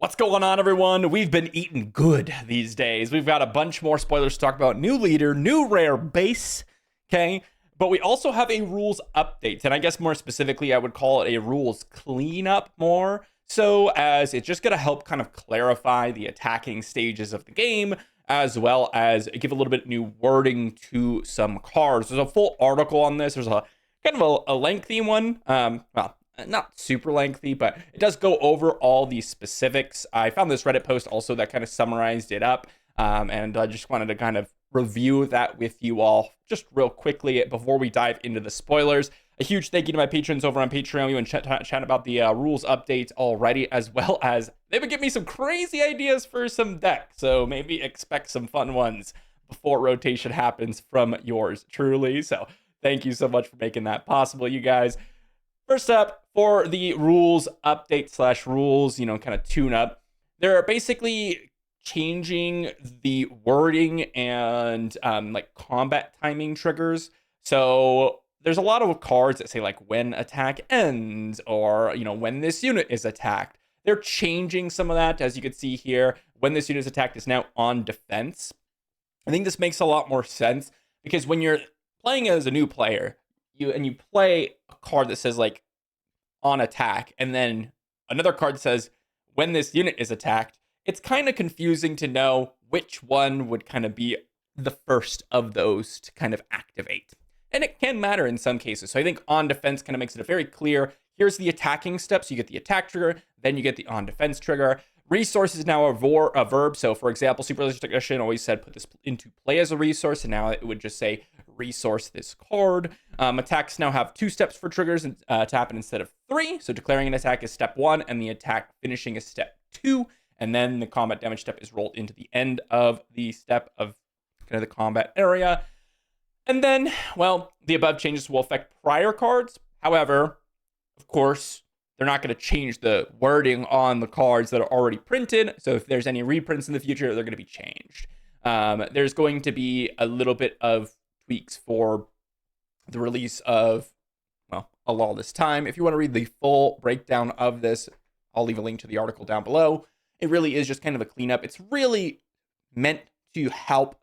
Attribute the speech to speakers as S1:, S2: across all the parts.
S1: What's going on, everyone? We've been eating good these days. We've got a bunch more spoilers to talk about. New leader, new rare base, okay? But we also have a rules update. And I guess more specifically, I would call it a rules cleanup more. So as it's just going to help kind of clarify the attacking stages of the game, as well as give a little bit new wording to some cards. There's a full article on this. There's a kind of a lengthy one. Well, not super lengthy, but it does go over all the specifics. I found this Reddit post also that kind of summarized it up, and I just wanted to kind of review that with you all just real quickly before we dive into the spoilers. A huge thank you to my patrons over on Patreon. We went chat about the rules update already, as well as they've been giving me some crazy ideas for some decks, so maybe expect some fun ones before rotation happens from yours truly. So thank you so much for making that possible, you guys. First up, for the rules update / rules, kind of tune up, they're basically changing the wording and like combat timing triggers. So there's a lot of cards that say like when attack ends or, when this unit is attacked. They're changing some of that. As you can see here, when this unit is attacked is now on defense. I think this makes a lot more sense because when you're playing as a new player, you play a card that says like on attack and then another card says when this unit is attacked, it's kind of confusing to know which one would kind of be the first of those to kind of activate. And it can matter in some cases. So I think on defense kind of makes it a very clear, here's the attacking steps. You get the attack trigger, then you get the on defense trigger. Resource is now a verb. So for example, Super Laser Technician always said put this into play as a resource, and now it would just say resource this card. Attacks now have 2 steps for triggers to happen instead of 3. So declaring an attack is step 1, and the attack finishing is step 2. And then the combat damage step is rolled into the end of the step of kind of the combat area. And then, well, the above changes will affect prior cards. However, of course, they're not going to change the wording on the cards that are already printed. So if there's any reprints in the future, they're going to be changed. There's going to be a little bit of tweaks for the release of, well, a Lawless Time. If you want to read the full breakdown of this, I'll leave a link to the article down below. It really is just kind of a cleanup. It's really meant to help,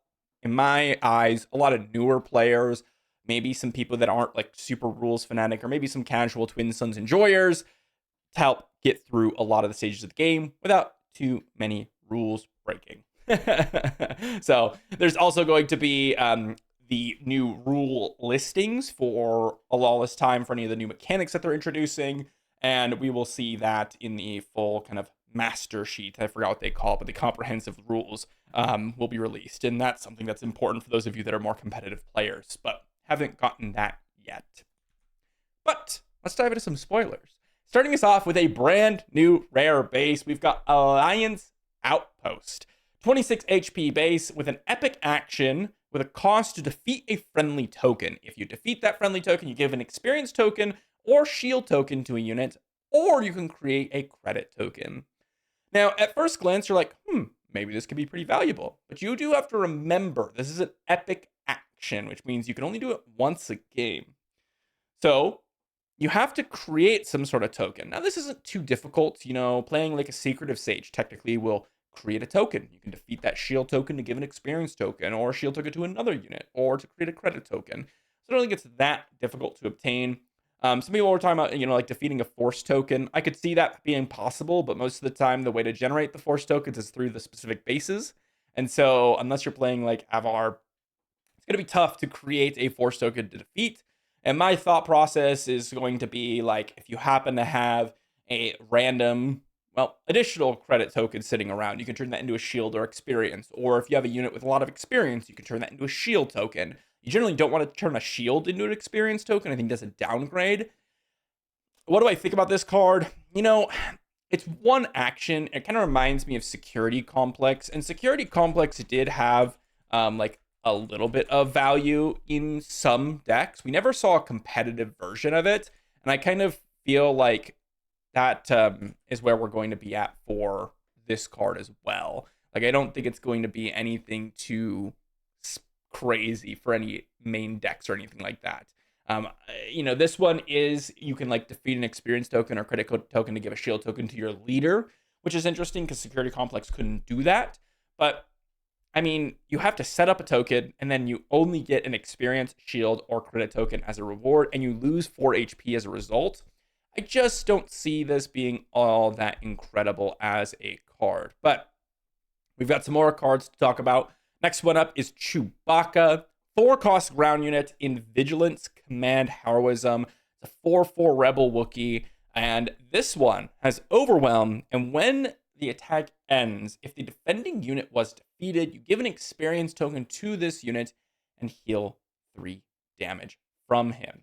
S1: in my eyes, a lot of newer players, maybe some people that aren't like super rules fanatic, or maybe some casual Twin Suns enjoyers, to help get through a lot of the stages of the game without too many rules breaking. So there's also going to be the new rule listings for A Lawless Time for any of the new mechanics that they're introducing, and we will see that in the full kind of master sheet. I forgot what they call it, but the comprehensive rules will be released, and that's something that's important for those of you that are more competitive players, but haven't gotten that yet. But let's dive into some spoilers. Starting us off with a brand new rare base, we've got Alliance Outpost. 26 HP base with an epic action with a cost to defeat a friendly token. If you defeat that friendly token, you give an experience token or shield token to a unit, or you can create a credit token. Now, at first glance, you're like, maybe this could be pretty valuable. But you do have to remember, this is an epic action, which means you can only do it once a game. So you have to create some sort of token. Now, this isn't too difficult. Playing like a Secretive Sage technically will create a token. You can defeat that shield token to give an experience token, or a shield token to another unit, or to create a credit token. So I don't think it's that difficult to obtain. Some people were talking about, like defeating a force token. I could see that being possible, but most of the time, the way to generate the force tokens is through the specific bases. And so unless you're playing like Avar, it's going to be tough to create a force token to defeat. And my thought process is going to be like, if you happen to have a random, additional credit token sitting around, you can turn that into a shield or experience. Or if you have a unit with a lot of experience, you can turn that into a shield token. You generally don't want to turn a shield into an experience token. I think that's a downgrade. What do I think about this card? It's one action. It kind of reminds me of Security Complex. And Security Complex did have like a little bit of value in some decks. We never saw a competitive version of it. And I kind of feel like that is where we're going to be at for this card as well. Like, I don't think it's going to be anything too crazy for any main decks or anything like that. This one is, you can like defeat an experience token or credit token to give a shield token to your leader, which is interesting because Security Complex couldn't do that. But I mean, you have to set up a token, and then you only get an experience, shield, or credit token as a reward, and you lose 4 HP as a result. I just don't see this being all that incredible as a card. But we've got some more cards to talk about. Next one up is Chewbacca. 4-cost ground unit in Vigilance, Command, Heroism. It's a 4/4 Rebel Wookiee. And this one has Overwhelm. And when the attack ends, if the defending unit was defeated, you give an experience token to this unit and heal 3 damage from him.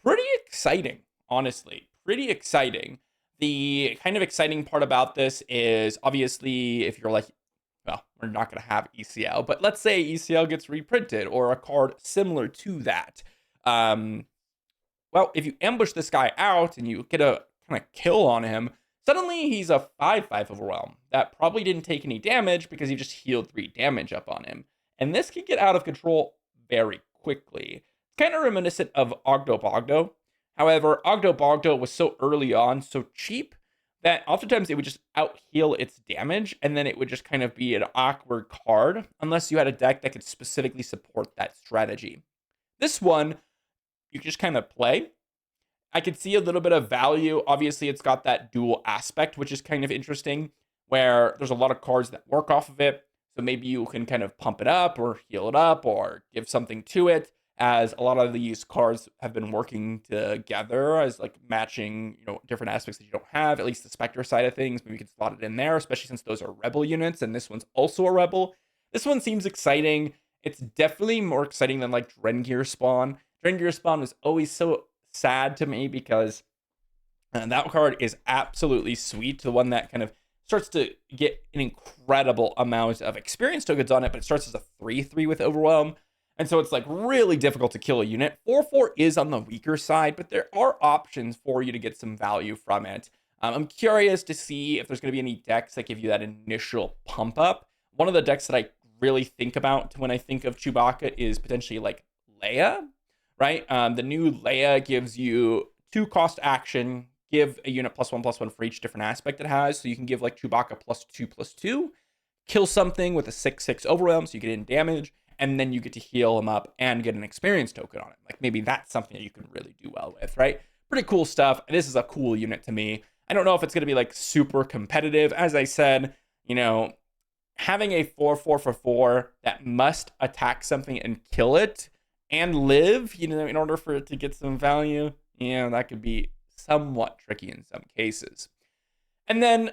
S1: Pretty exciting, honestly. Pretty exciting. The kind of exciting part about this is obviously if you're like, well, we're not going to have ECL, but let's say ECL gets reprinted or a card similar to that. Well, if you ambush this guy out and you get a kind of kill on him, suddenly he's a 5/5 Overwhelm. That probably didn't take any damage because you just healed 3 damage up on him. And this can get out of control very quickly. It's kind of reminiscent of Ogdo Bogdo. However, Ogdo Bogdo was so early on, so cheap, that oftentimes it would just out-heal its damage, and then it would just kind of be an awkward card, unless you had a deck that could specifically support that strategy. This one, you just kind of play. I could see a little bit of value. Obviously, it's got that dual aspect, which is kind of interesting, where there's a lot of cards that work off of it. So maybe you can kind of pump it up or heal it up or give something to it, as a lot of these cards have been working together as like matching, different aspects that you don't have, at least the Spectre side of things. Maybe you can slot it in there, especially since those are Rebel units and this one's also a Rebel. This one seems exciting. It's definitely more exciting than like Drengir Spawn. Drengir Spawn was always so sad to me because that card is absolutely sweet. The one that kind of starts to get an incredible amount of experience tokens on it, but it starts as a 3/3 with Overwhelm. And so it's like really difficult to kill a unit. 4/4 is on the weaker side, but there are options for you to get some value from it. I'm curious to see if there's going to be any decks that give you that initial pump up. One of the decks that I really think about when I think of Chewbacca is potentially like Leia, right? The new Leia gives you 2-cost action, give a unit +1/+1 for each different aspect it has. So you can give like Chewbacca +2/+2, kill something with a 6/6 Overwhelm so you get in damage, and then you get to heal him up and get an experience token on it. Like maybe that's something that you can really do well with, right? Pretty cool stuff. This is a cool unit to me. I don't know if it's going to be like super competitive. As I said, having a 4/4 for 4 that must attack something and kill it and live, in order for it to get some value, that could be somewhat tricky in some cases. And then,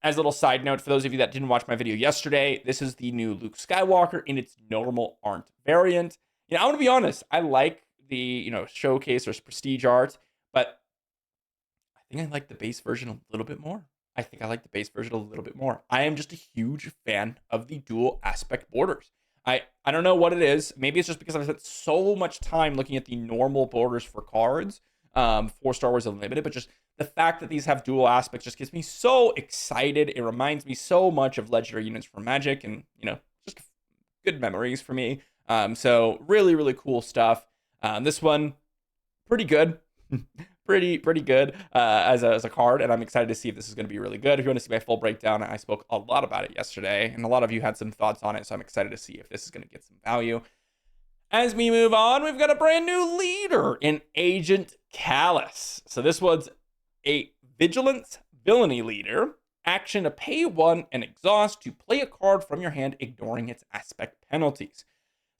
S1: as a little side note, for those of you that didn't watch my video yesterday, this is the new Luke Skywalker in its normal art variant. I'm going to be honest, I like the, showcase or prestige art, but I think I like the base version a little bit more. I am just a huge fan of the dual aspect borders. I don't know what it is. Maybe it's just because I've spent so much time looking at the normal borders for cards for Star Wars Unlimited, but just the fact that these have dual aspects just gets me so excited. It reminds me so much of legendary units from Magic and, just good memories for me. So really, really cool stuff. This one, pretty good. pretty good as a card, and I'm excited to see if this is going to be really good. If you want to see my full breakdown, I spoke a lot about it yesterday, and a lot of you had some thoughts on it, so I'm excited to see if this is going to get some value. As we move on, we've got a brand new leader in Agent Kallus. So this one's a Vigilance Villainy leader. Action to pay 1 and exhaust to play a card from your hand, ignoring its aspect penalties.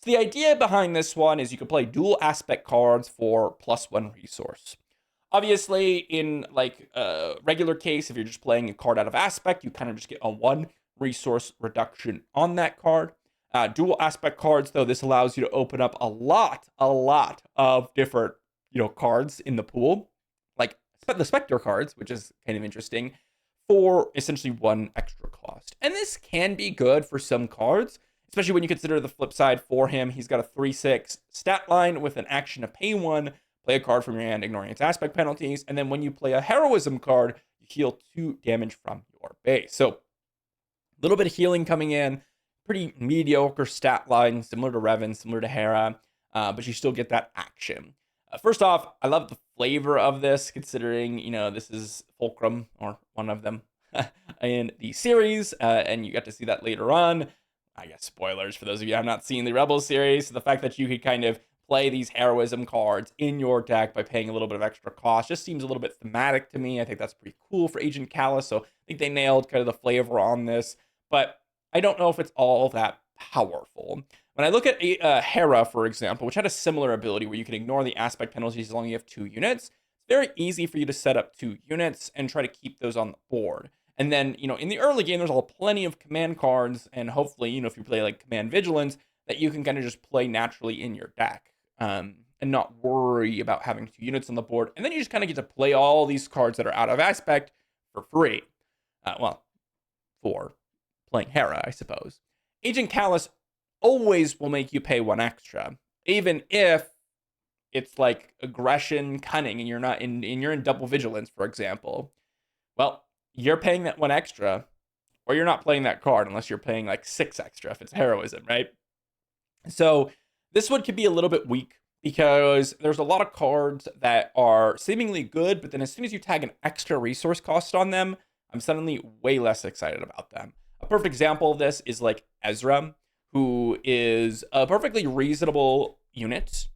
S1: So the idea behind this one is you can play dual aspect cards for +1 resource. Obviously, in like a regular case, if you're just playing a card out of aspect, you kind of just get a 1 resource reduction on that card. Dual aspect cards, though, this allows you to open up a lot of different, cards in the pool, like the Spectre cards, which is kind of interesting, for essentially 1 extra cost. And this can be good for some cards, especially when you consider the flip side for him. He's got a 3/6 stat line with an action to pay 1, play a card from your hand, ignoring its aspect penalties, and then when you play a Heroism card, you heal 2 damage from your base. So a little bit of healing coming in, pretty mediocre stat line, similar to Revan, similar to Hera, but you still get that action. First off, I love the flavor of this, considering, this is Fulcrum, or one of them. in the series, and you get to see that later on. I guess spoilers for those of you who have not seen the Rebels series. So the fact that you could kind of play these heroism cards in your deck by paying a little bit of extra cost just seems a little bit thematic to me. I think that's pretty cool for Agent Kallus. So I think they nailed kind of the flavor on this, but I don't know if it's all that powerful. When I look at Hera, for example, which had a similar ability where you can ignore the aspect penalties as long as you have 2 units, it's very easy for you to set up 2 units and try to keep those on the board. And then, in the early game, there's plenty of command cards, and hopefully, if you play like Command Vigilance, that you can kind of just play naturally in your deck, and not worry about having 2 units on the board. And then you just kind of get to play all these cards that are out of aspect for free. For playing Hera, I suppose. Agent Kallus always will make you pay 1 extra, even if it's like aggression, cunning, and you're in double vigilance, for example. Well, you're paying that 1 extra, or you're not playing that card unless you're paying like 6 extra if it's heroism, right? So this one could be a little bit weak because there's a lot of cards that are seemingly good, but then as soon as you tag an extra resource cost on them, I'm suddenly way less excited about them. A perfect example of this is like Ezra, who is a perfectly reasonable unit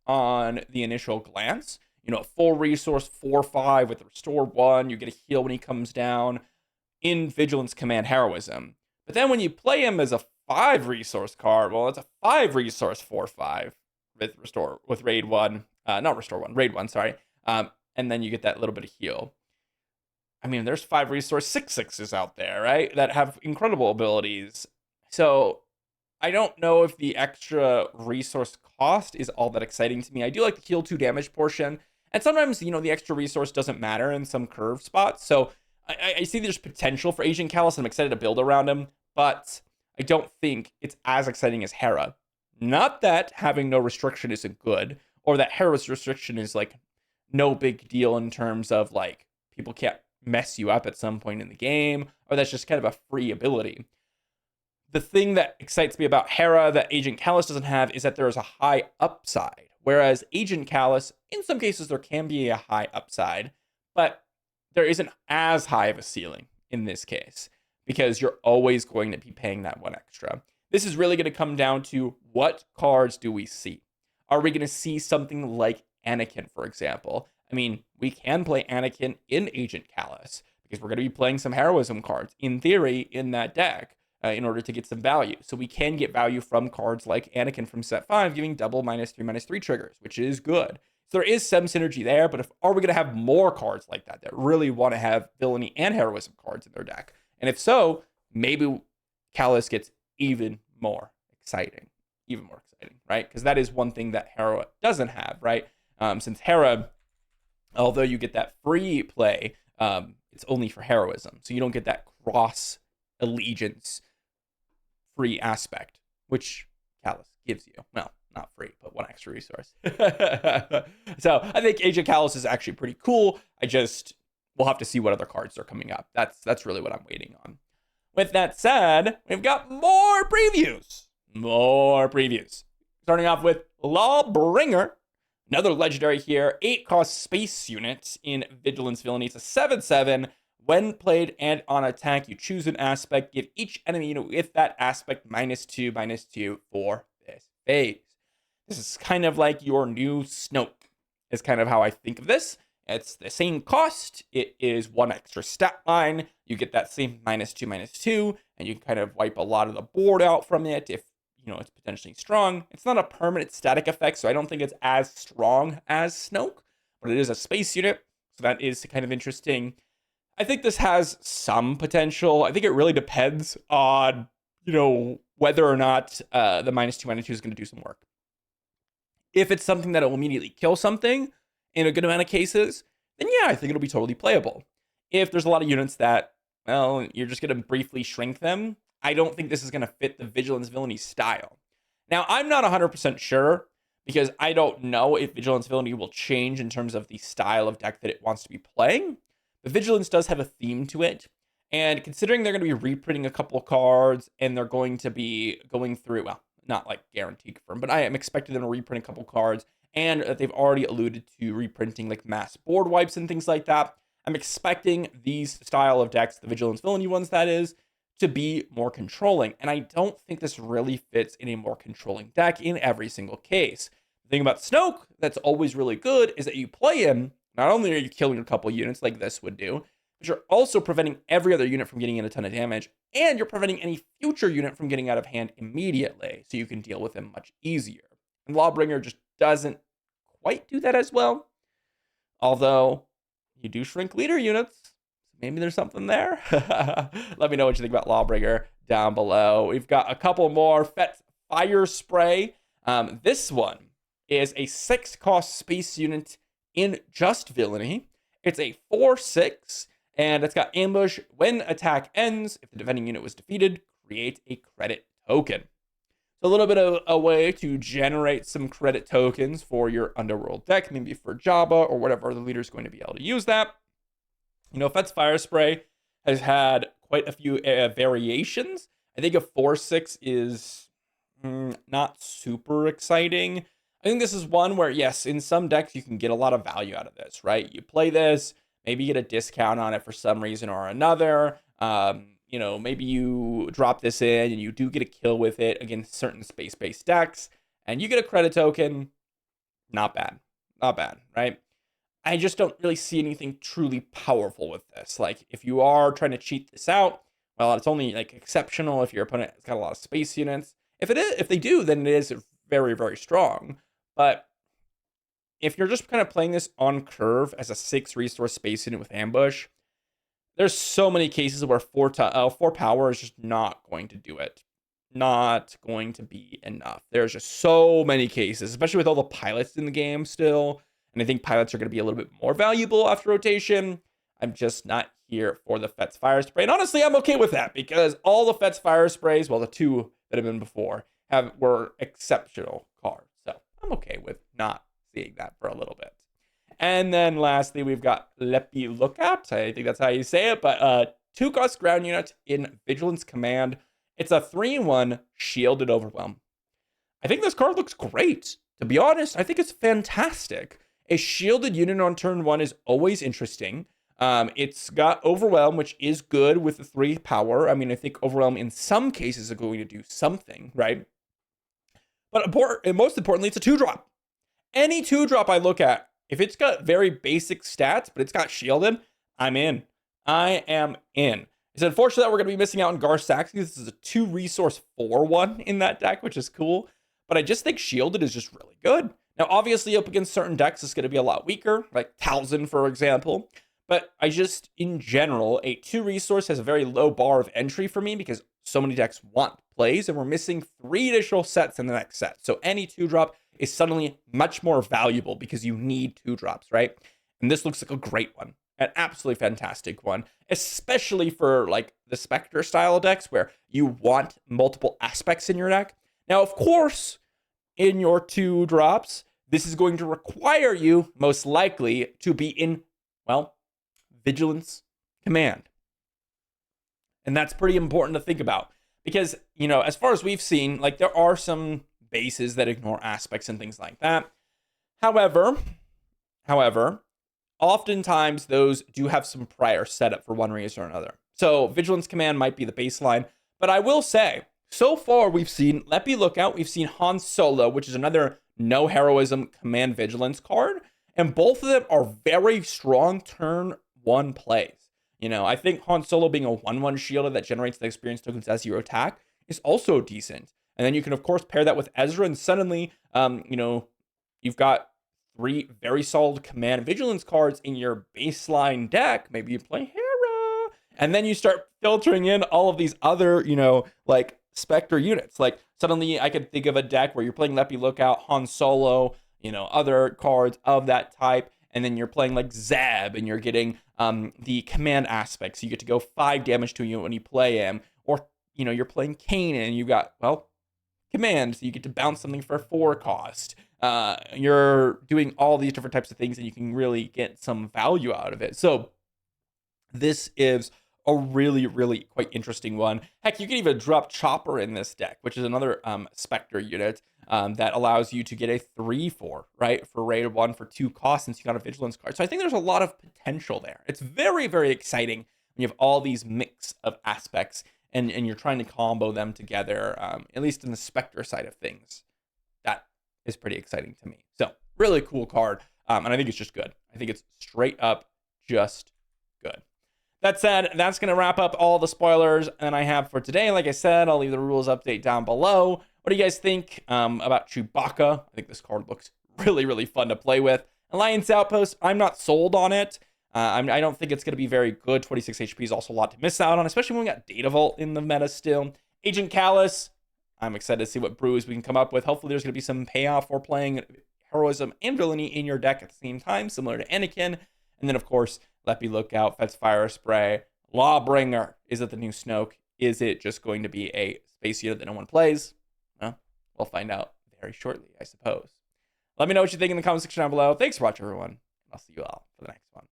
S1: on the initial glance. Full resource 4/5 with restore 1. You get a heal when he comes down in Vigilance Command Heroism. But then when you play him as a 5 resource card, well, it's a 5 resource 4/5 with raid 1. Not restore 1, raid 1, sorry. And then you get that little bit of heal. I mean, there's 5 resource 6/6s out there, right? That have incredible abilities. So I don't know if the extra resource cost is all that exciting to me. I do like the heal 2 damage portion. And sometimes, the extra resource doesn't matter in some curve spots. So I see there's potential for Agent Kallus. I'm excited to build around him. But I don't think it's as exciting as Hera. Not that having no restriction isn't good, or that Hera's restriction is like no big deal in terms of like people can't mess you up at some point in the game, or that's just kind of a free ability. The thing that excites me about Hera that Agent Kallus doesn't have is that there is a high upside. Whereas Agent Kallus, in some cases, there can be a high upside, but there isn't as high of a ceiling in this case, because you're always going to be paying that 1 extra. This is really going to come down to what cards do we see? Are we going to see something like Anakin, for example? I mean, we can play Anakin in Agent Kallus because we're going to be playing some heroism cards, in theory, in that deck in order to get some value. So we can get value from cards like Anakin from set 5, giving double -3/-3 triggers, which is good. So there is some synergy there, but are we going to have more cards like that really want to have villainy and heroism cards in their deck? And if so, maybe Kallus gets even more exciting, right? Because that is one thing that Hera doesn't have, right? Since Hera, although you get that free play, it's only for heroism. So you don't get that cross allegiance free aspect, which Kallus gives you. Well, not free, but 1 extra resource. So I think Agent Kallus is actually pretty cool. We'll have to see what other cards are coming up. That's really what I'm waiting on. With that said, we've got more previews. Starting off with Lawbringer, another legendary here, 8-cost space unit in Vigilance Villainy. It's a 7/7. When played and on attack, you choose an aspect. Give each enemy unit with that aspect -2/-2 for this phase. This is kind of like your new Snoke, is kind of how I think of this. It's the same cost. It is 1 extra stat line. You get that same -2/-2, and you can kind of wipe a lot of the board out from it if it's potentially strong. It's not a permanent static effect, so I don't think it's as strong as Snoke, but it is a space unit, so that is kind of interesting. I think this has some potential. I think it really depends on, whether or not the -2/-2 is going to do some work. If it's something that will immediately kill something in a good amount of cases, then yeah, I think it'll be totally playable. If there's a lot of units that, well, you're just going to briefly shrink them, I don't think this is going to fit the Vigilance Villainy style. Now, I'm not 100% sure, because I don't know if Vigilance Villainy will change in terms of the style of deck that it wants to be playing. But Vigilance does have a theme to it. And considering they're going to be reprinting a couple of cards, and they're going to be going through, well, not like guaranteed confirmed, but I am expecting them to reprint a couple cards, and they've already alluded to reprinting like mass board wipes and things like that. I'm expecting these style of decks, the Vigilance Villainy ones that is, to be more controlling. And I don't think this really fits in a more controlling deck in every single case. The thing about Snoke that's always really good is that you play him, not only are you killing a couple units like this would do, but you're also preventing every other unit from getting in a ton of damage, and you're preventing any future unit from getting out of hand immediately, so you can deal with him much easier. And Lawbringer just doesn't quite do that as well. Although, you do shrink leader units, so maybe there's something there. Let me know what you think about Lawbringer down below. We've got a couple more. Fett Firespray. This one is a 6-cost space unit in just villainy. It's a 4/6, and it's got ambush. When attack ends, if the defending unit was defeated, create a credit token. So a little bit of a way to generate some credit tokens for your Underworld deck, maybe for Jabba or whatever the leader is going to be able to use that. You know, Fett's Firespray has had quite a few variations. I think a 4/6 is not super exciting. I think this is one where, yes, in some decks, you can get a lot of value out of this, right? You play this, maybe you get a discount on it for some reason or another. You know, maybe you drop this in and you do get a kill with it against certain space-based decks, and you get a credit token. Not bad. Not bad, right? I just don't really see anything truly powerful with this. Like, if you are trying to cheat this out, well, it's only like exceptional if your opponent has got a lot of space units. If they do, then it is very, very strong. But if you're just kind of playing this on curve as a 6 resource space unit with ambush, there's so many cases where 4 power is just not going to do it. Not going to be enough. There's just so many cases, especially with all the pilots in the game still. And I think pilots are going to be a little bit more valuable after rotation. I'm just not here for the Fett's Firespray. And honestly, I'm okay with that because all the Fett's Firesprays, well, the 2 that have been before, were exceptional cards. So I'm okay with not seeing that for a little bit. And then lastly, we've got Leppy Lookout. I think that's how you say it. But 2-cost ground unit in Vigilance Command. It's a 3-in-1 shielded overwhelm. I think this card looks great. To be honest, I think it's fantastic. A shielded unit on turn 1 is always interesting. It's got overwhelm, which is good with the 3 power. I mean, I think overwhelm in some cases are going to do something, right? But most importantly, it's a 2-drop. Any 2-drop I look at, if it's got very basic stats, but it's got shielded, I'm in. I am in. It's unfortunate that we're going to be missing out on Gar Saxon. This is a 2-resource 4/1 in that deck, which is cool. But I just think shielded is just really good. Now, obviously, up against certain decks, it's going to be a lot weaker, like Talzin, for example. But I just, in general, a 2-resource has a very low bar of entry for me because so many decks want plays, and we're missing 3 additional sets in the next set. So any 2-drop is suddenly much more valuable because you need 2-drops, right? And this looks like a great one, an absolutely fantastic one, especially for like the Spectre style decks where you want multiple aspects in your deck. Now, of course, in your 2-drops, this is going to require you, most likely, to be in, well, Vigilance Command. And that's pretty important to think about because, you know, as far as we've seen, like there are some bases that ignore aspects and things like that. However, oftentimes those do have some prior setup for one reason or another. So Vigilance Command might be the baseline, but I will say, so far we've seen Leppy Lookout, we've seen Han Solo, which is another no heroism command vigilance card, and both of them are very strong turn 1 plays. You know, I think Han Solo being a 1/1 shielder that generates the experience tokens as you attack is also decent. And then you can, of course, pair that with Ezra, and suddenly, you know, you've got 3 very solid command vigilance cards in your baseline deck. Maybe you play Hera, and then you start filtering in all of these other, you know, like Spectre units. Like suddenly I could think of a deck where you're playing Leppy Lookout, Han Solo, you know, other cards of that type. And then you're playing like Zeb and you're getting the command aspects. So you get to go 5 damage to a unit when you play him. Or, you know, you're playing Kanan and you got, well, command. So you get to bounce something for 4 cost. You're doing all these different types of things and you can really get some value out of it. So this is a really, really quite interesting one. Heck, you can even drop Chopper in this deck, which is another Spectre unit that allows you to get a 3/4, right? For rated 1 for 2 costs since you got a Vigilance card. So I think there's a lot of potential there. It's very, very exciting when you have all these mix of aspects and you're trying to combo them together, at least in the Spectre side of things. That is pretty exciting to me. So really cool card. And I think it's just good. I think it's straight up just good. That said, that's going to wrap up all the spoilers that I have for today. Like I said, I'll leave the rules update down below. What do you guys think about Chewbacca? I think this card looks really, really fun to play with. Alliance Outpost, I'm not sold on it. I don't think it's going to be very good. 26 HP is also a lot to miss out on, especially when we got Data Vault in the meta still. Agent Kallus, I'm excited to see what brews we can come up with. Hopefully there's going to be some payoff for playing heroism and villainy in your deck at the same time, similar to Anakin. And then, of course, Leppy Lookout, Firespray, Lawbringer. Is it the new Snoke? Is it just going to be a space unit that no one plays? Well, we'll find out very shortly, I suppose. Let me know what you think in the comment section down below. Thanks for watching, everyone. I'll see you all for the next one.